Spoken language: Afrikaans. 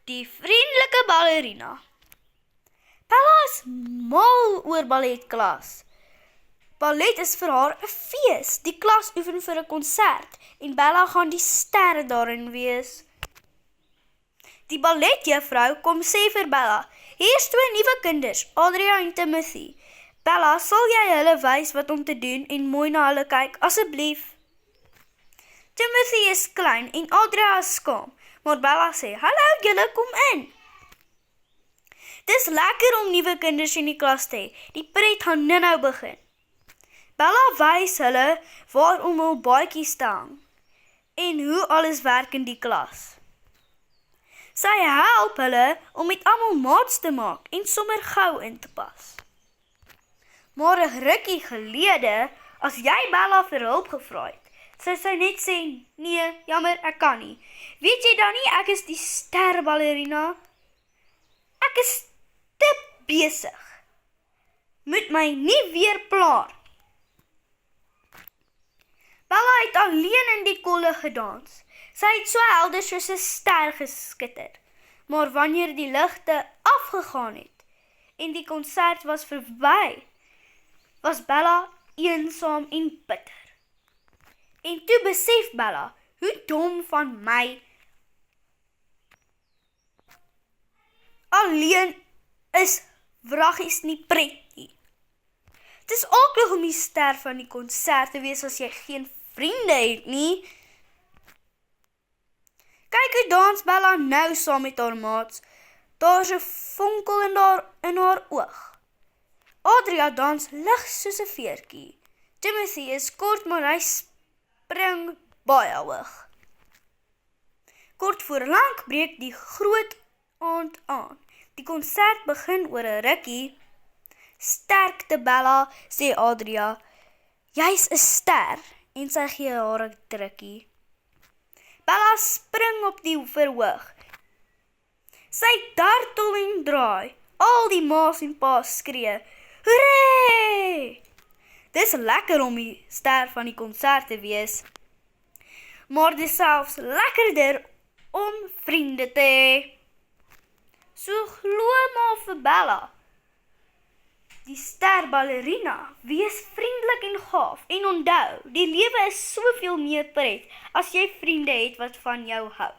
Die vriendelike ballerina. Bella is mal oor balletklas. Ballet is vir haar 'n fees. Die klas oefen vir 'n konsert en Bella gaan die ster daarin wees. Die balletjuffrou kom sê vir Bella, hier's 2 nuwe kinders, Adria en Timothy. Bella, sal jy hulle wys wat om te doen en mooi na hulle kyk, asseblief? Timothy is klein en Adria is skaam, maar Bella sê, hallo julle, kom in. Dis lekker om nuwe kinders in die klas te hê. Die pret gaan nou begin. Bella wys hulle waarom hul baadjies staan en hoe alles werk in die klas. Sy help hulle om met almal maats te maak en sommer gou in te pas. Maar 'n rukkie gelede, as jy Bella vir hulp gevra het, sou sy net sê, nee, jammer, ek kan nie. Weet jy dan nie, ek is die sterballerina? Ek is te besig. Moet my nie weer pla. Bella het alleen in die kolle gedans. Sy het so helder soos 'n ster geskitter. Maar wanneer die ligte afgegaan het en die konsert was verby, was Bella eensaam en bitter. En toe besef Bella, hoe dom van my. Alleen is wraggies nie pret nie. Het is aklig om die ster van die konsert te wees as jy geen vriende het nie. Kyk hoe dans Bella nou saam met haar maats. Daar's 'n vonkel in haar oog. Adria dans lig soos 'n veertjie. Timothy is kort, maar hy spring baie hoog. Kort voor lank breek die groot aand aan. Die konsert begin oor 'n rukkie. Sterkte Bella, sê Adria. Jy's 'n ster, en sy gee haar 'n drukkie. Bella spring op die verhoog. Sy dartel en draai. Al die ma's en pa's skree, hoeree! Dis lekker om die ster van die konsert te wees. Maar dis selfs lekkerder om vriende te hê. So glo maar vir Bella. Die sterballerina, wees vriendelik en gaaf. En onthou, die lewe is soveel meer pret as jy vriende het wat van jou hou.